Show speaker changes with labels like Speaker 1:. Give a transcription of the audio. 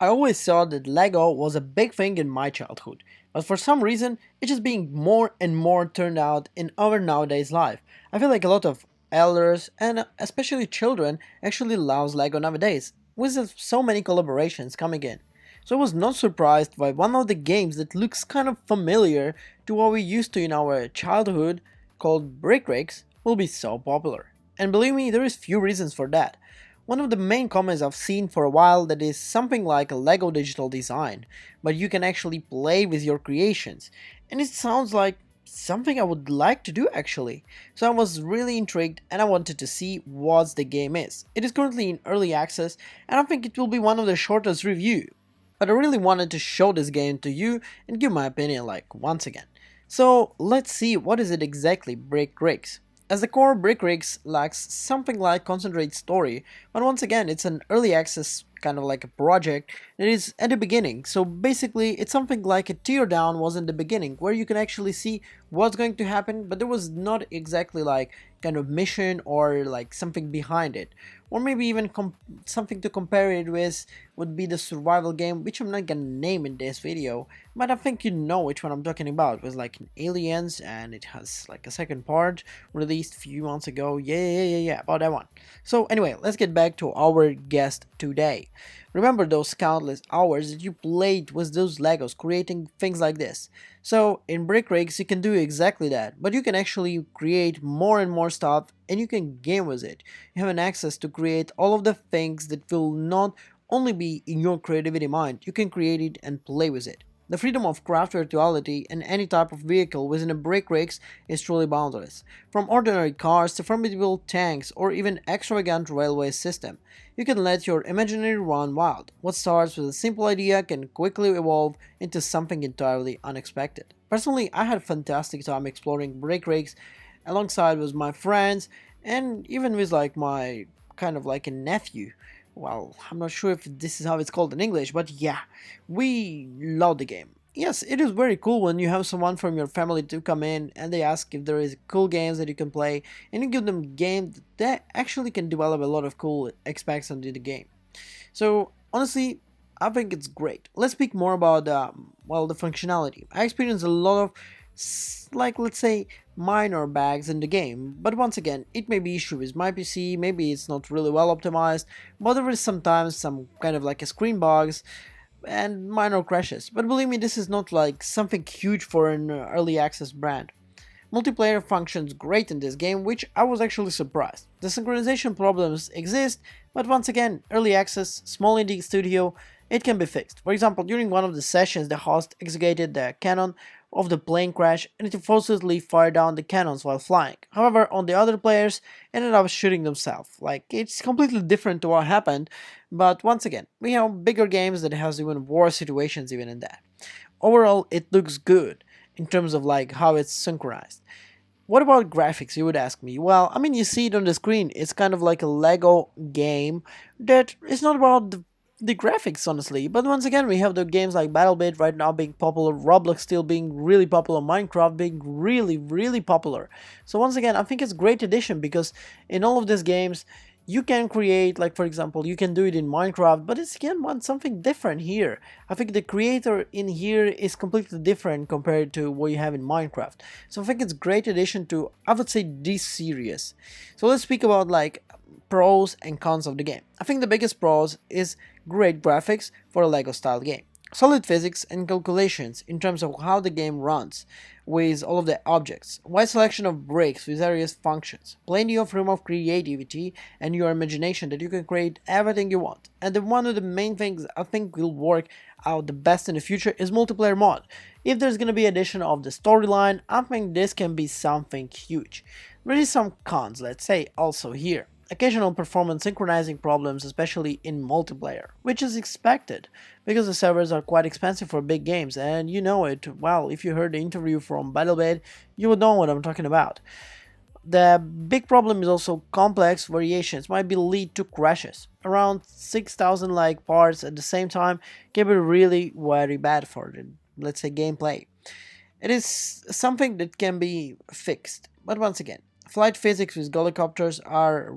Speaker 1: I always thought that Lego was a big thing in my childhood, but for some reason, it's just being more and more turned out in our nowadays life. I feel like a lot of elders and especially children actually loves Lego nowadays, with so many collaborations coming in. So I was not surprised by one of the games that looks kind of familiar to what we used to in our childhood, called Brick Breaks, will be so popular. And believe me, there is few reasons for that. One of the main comments I've seen for a while that is something like a Lego digital design, but you can actually play with your creations. And it sounds like something I would like to do actually. So I was really intrigued and I wanted to see what the game is. It is currently in early access and I think it will be one of the shortest review. But I really wanted to show this game to you and give my opinion like once again. So let's see what is it exactly Brick Rigs. As the core, Brick Rigs lacks something like concentrated story, but once again it's an early access kind of like a project that is at the beginning. So basically it's something like a tear down was in the beginning where you can actually see what's going to happen, but there was not exactly like kind of mission or like something behind it. Or maybe even something to compare it with would be the survival game, which I'm not gonna name in this video, but I think you know which one I'm talking about. It was like an Aliens, and it has like a second part released a few months ago. Yeah, about that one. So anyway, let's get back to our guest today. Remember those countless hours that you played with those Legos creating things like this. So in Brick Rigs you can do exactly that, but you can actually create more and more stuff and you can game with it. You have an access to create all of the things that will not only be in your creativity mind, you can create it and play with it. The freedom of craft virtuality and any type of vehicle within a Brick Rigs is truly boundless. From ordinary cars to formidable tanks or even extravagant railway system, you can let your imaginary run wild. What starts with a simple idea can quickly evolve into something entirely unexpected. Personally, I had a fantastic time exploring Brick Rigs alongside with my friends and even with like my kind of like a nephew. Well, I'm not sure if this is how it's called in English, but yeah, we love the game. Yes, it is very cool when you have someone from your family to come in and they ask if there is cool games that you can play, and you give them games that actually can develop a lot of cool aspects into the game. So honestly, I think it's great. Let's speak more about well, the functionality. I experienced a lot of like, let's say, minor bugs in the game, but once again it may be issue with my PC, maybe it's not really well optimized, but there is sometimes some kind of like a screen bugs and minor crashes. But believe me, this is not like something huge for an early access brand. Multiplayer functions great in this game, which I was actually surprised. The synchronization problems exist, but once again, early access, small indie studio, it can be fixed. For example, during one of the sessions, the host executed the cannon of the plane crash and it forcibly fired down the cannons while flying. However, on the other players ended up shooting themselves. Like, it's completely different to what happened, but once again, we have bigger games that has even worse situations even in that. Overall, it looks good in terms of like how it's synchronized. What about graphics, you would ask me? Well, I mean, you see it on the screen. It's kind of like a Lego game that is not about the graphics, honestly. But once again, we have the games like BattleBit right now being popular, Roblox still being really popular, Minecraft being really popular. So once again, I think it's a great addition because in all of these games, you can create, like for example, you can do it in Minecraft, but it's again want something different here. I think the creator in here is completely different compared to what you have in Minecraft. So I think it's a great addition to, I would say, this series. So let's speak about like pros and cons of the game. I think the biggest pros is great graphics for a Lego style game. Solid physics and calculations in terms of how the game runs with all of the objects, wide selection of bricks with various functions, plenty of room of creativity and your imagination that you can create everything you want. And one of the main things I think will work out the best in the future is multiplayer mod. If there's gonna be addition of the storyline, I think this can be something huge. There is some cons, let's say, also here. Occasional performance synchronizing problems, especially in multiplayer, which is expected because the servers are quite expensive for big games, and you know it. Well, if you heard the interview from BattleBed, you would know what I'm talking about. The big problem is also complex variations might be lead to crashes. Around 6,000 like parts at the same time can be really very bad for the, let's say, gameplay. It is something that can be fixed, but once again, flight physics with helicopters are